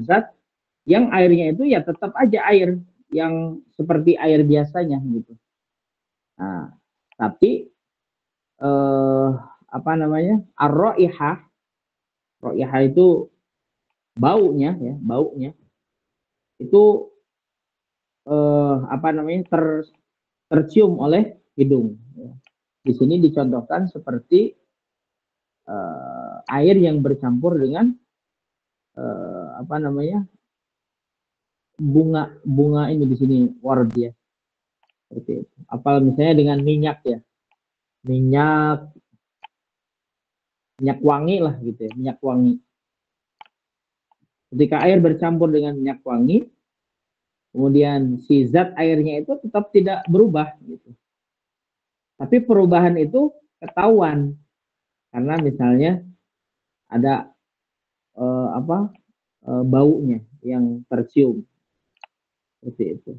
zat yang airnya itu ya tetap aja air yang seperti air biasanya gitu. Nah, tapi apa namanya? Ar-raihah, raihah itu baunya ya, baunya itu apa namanya? Tercium oleh hidung. Ya. Di sini dicontohkan seperti air yang bercampur dengan apa namanya? Bunga ini di sini ward ya. Seperti itu. Apa misalnya dengan minyak ya. Minyak minyak wangi lah gitu ya, minyak wangi. Ketika air bercampur dengan minyak wangi, kemudian si zat airnya itu tetap tidak berubah gitu. Tapi perubahan itu ketahuan karena misalnya ada apa baunya yang tercium seperti itu.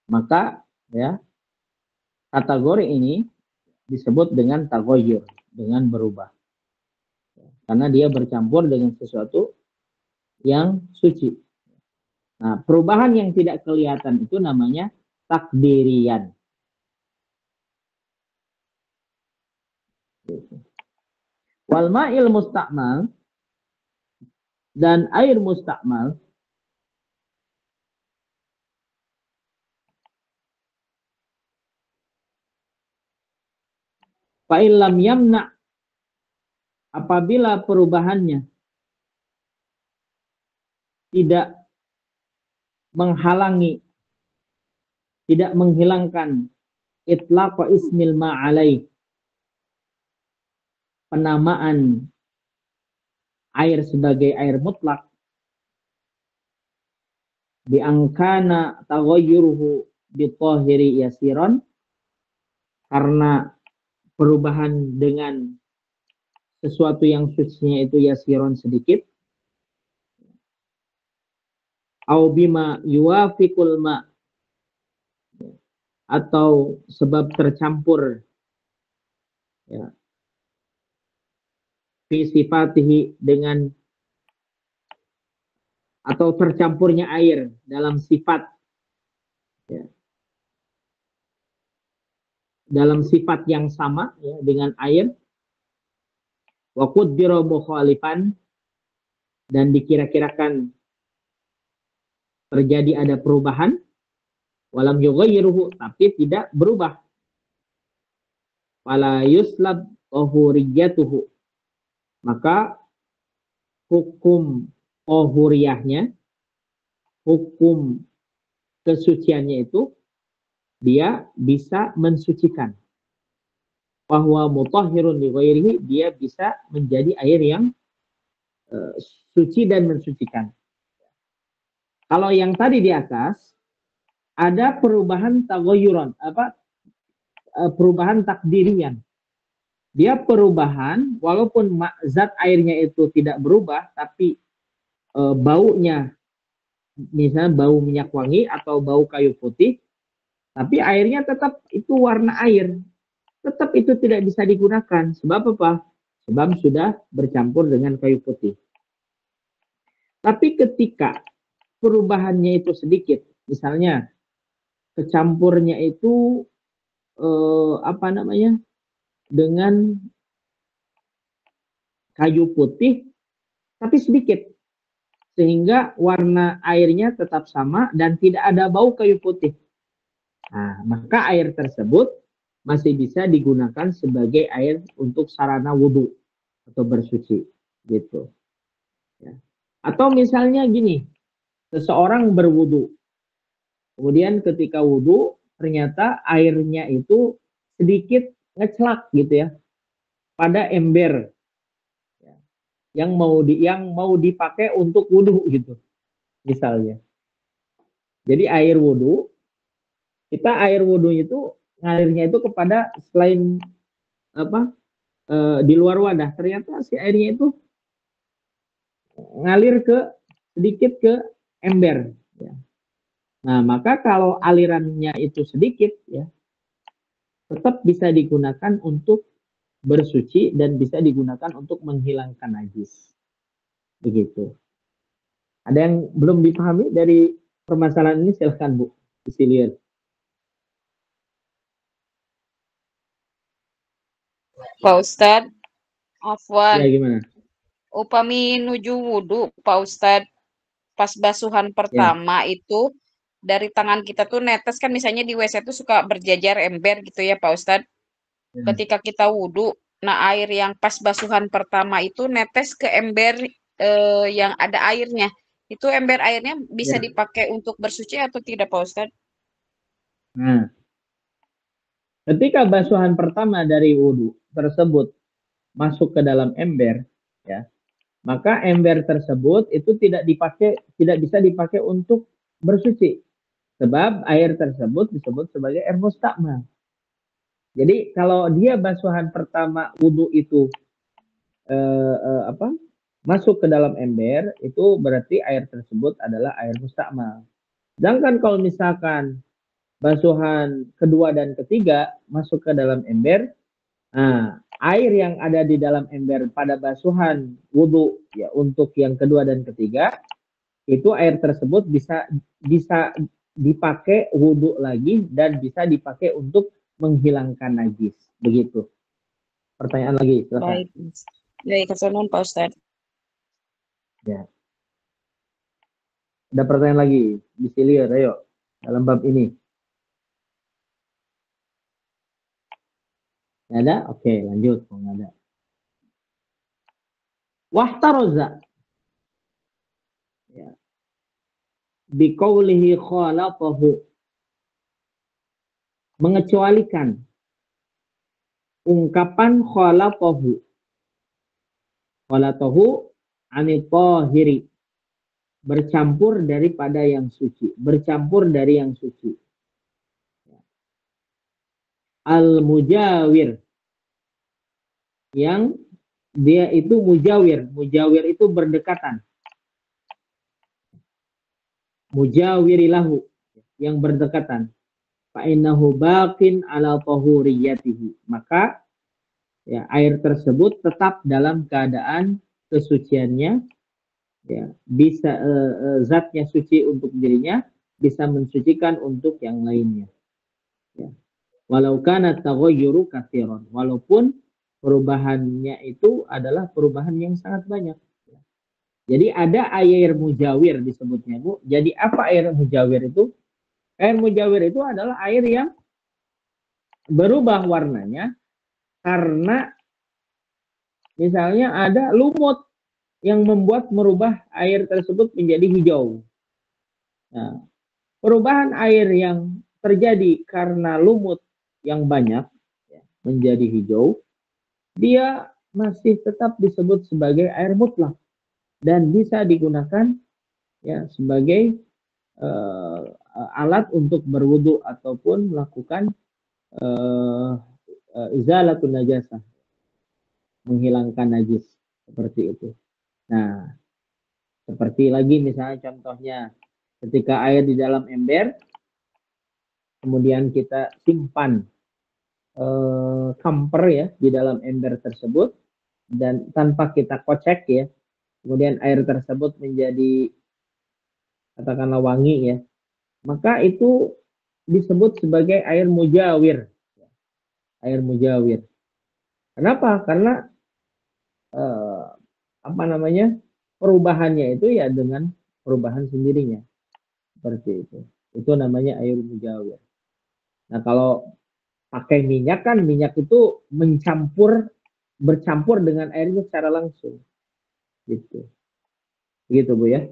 Maka ya kategori ini disebut dengan tagoyur, dengan berubah. Karena dia bercampur dengan sesuatu yang suci. Nah, perubahan yang tidak kelihatan itu namanya takdirian. Wal ma'il mustakmal dan air mustakmal fa'ilam yamna apabila perubahannya tidak menghalangi, tidak menghilangkan itlaq ismil ma'alai, penamaan air sebagai air mutlak, biangkana taghayyuruhu bitahiri yasiran, karena perubahan dengan sesuatu yang sucinya itu yasiron sedikit, au bima yuwafiqul ma, atau sebab tercampur ya fi sifatihi dengan atau tercampurnya air dalam sifat ya, dalam sifat yang sama ya, dengan air, wa qaddara mukhalifan, dan dikira-kirakan terjadi ada perubahan, walam yughayyiruhu, tapi tidak berubah, fala yuslab tahuriyatuhu, maka hukum tahuriyahnya, hukum kesuciannya itu dia bisa mensucikan. Bahwa mutahhirun li ghairihi, dia bisa menjadi air yang suci dan mensucikan. Kalau yang tadi di atas ada perubahan taghayyuran, perubahan takdirian. Dia perubahan walaupun zat airnya itu tidak berubah, tapi baunya misalnya bau minyak wangi atau bau kayu putih, tapi airnya tetap itu warna air. Tetap itu tidak bisa digunakan. Sebab apa? Sebab sudah bercampur dengan kayu putih. Tapi ketika perubahannya itu sedikit, misalnya kecampurnya itu apa namanya dengan kayu putih, tapi sedikit, sehingga warna airnya tetap sama dan tidak ada bau kayu putih. Nah, maka air tersebut masih bisa digunakan sebagai air untuk sarana wudhu atau bersuci, gitu. Ya. Atau misalnya gini, seseorang berwudhu, kemudian ketika wudhu ternyata airnya itu sedikit ngecelak gitu ya pada ember yang mau dipakai untuk wudhu gitu misalnya. Jadi air wudhu, kita air wudhu itu ngalirnya itu kepada selain apa di luar wadah, ternyata si airnya itu ngalir ke sedikit ke ember. Ya. Nah, maka kalau alirannya itu sedikit, ya, tetap bisa digunakan untuk bersuci dan bisa digunakan untuk menghilangkan najis. Begitu. Ada yang belum dipahami dari permasalahan ini? Silahkan Bu, disilir. Pak Ustadz, Ya Afwan, gimana? upami nuju wudhu, Pak Ustadz, pas basuhan Ya, pertama itu dari tangan kita tuh netes kan misalnya di WC tuh suka berjajar ember gitu ya Pak Ustadz. ya, Ketika kita wudhu, nah air yang pas basuhan pertama itu netes ke ember yang ada airnya. Itu ember airnya bisa ya. dipakai untuk bersuci atau tidak Pak Ustadz? Nah, ketika basuhan pertama dari wudhu tersebut masuk ke dalam ember, ya, maka ember tersebut itu tidak bisa dipakai untuk bersuci, sebab air tersebut disebut sebagai air mustakmal. Jadi kalau dia basuhan pertama wudhu itu apa masuk ke dalam ember, itu berarti air tersebut adalah air mustakmal. Sedangkan kalau misalkan basuhan kedua dan ketiga masuk ke dalam ember, nah, air yang ada di dalam ember pada basuhan wudhu ya untuk yang kedua dan ketiga, itu air tersebut bisa bisa dipakai wudhu lagi dan bisa dipakai untuk menghilangkan najis. Begitu. Pertanyaan lagi, silakan. Baik, baik, kesunun Pak Ustadz. Ya. Ada pertanyaan lagi, disilir, ayo dalam bab ini. Nggak ada? Oke, lanjut. Nggak ada. Wahtaroza. Ya. Biqaulihi khalaqahu. Mengecualikan ungkapan khalaqahu. Khalaqahu anitahiri. Bercampur daripada yang suci. Bercampur dari yang suci. Al-mujawir. Yang dia itu mujawir. Mujawir itu berdekatan. Mujawirilahu. Yang berdekatan. Fa'innahu baqin ala tahuriyatihi. Maka ya, air tersebut tetap dalam keadaan kesuciannya, ya, bisa zatnya suci untuk dirinya, bisa mensucikan untuk yang lainnya, ya. Walau kana taghayyuru katsiran, walaupun perubahannya itu adalah perubahan yang sangat banyak, ya. Jadi ada air mujawir disebutnya Bu. Jadi apa air mujawir itu? Air mujawir itu adalah air yang berubah warnanya karena misalnya ada lumut yang membuat merubah air tersebut menjadi hijau. Nah, perubahan air yang terjadi karena lumut yang banyak, ya, menjadi hijau, dia masih tetap disebut sebagai air mutlak dan bisa digunakan ya sebagai alat untuk berwudu ataupun melakukan uh, izalatun najasah, menghilangkan najis seperti itu. Nah, seperti lagi misalnya contohnya ketika air di dalam ember, kemudian kita simpan kamper ya di dalam ember tersebut dan tanpa kita kocek ya, kemudian air tersebut menjadi katakanlah wangi ya, maka itu disebut sebagai air mujawir. Air mujawir. Kenapa? Karena eh, apa namanya, perubahannya itu ya dengan perubahan sendirinya seperti itu. Itu namanya air mujawir. Nah kalau pakai minyak kan minyak itu bercampur dengan airnya secara langsung gitu. Gitu Bu ya.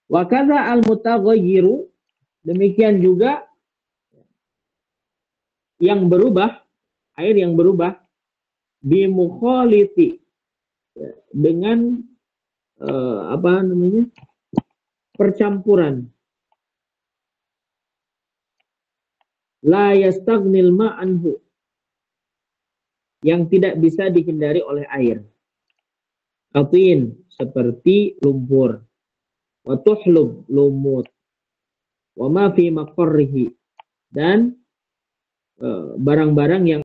Wa kadza al mutaghayyiru, demikian juga yang berubah, air yang berubah bimukhaliti, dengan apa namanya, percampuran, la yastaghnil ma'anhu, yang tidak bisa dihindari oleh air. Katin, seperti lumpur, wa tuhlub, lumut, wa ma fi maqarrihi, dan barang-barang yang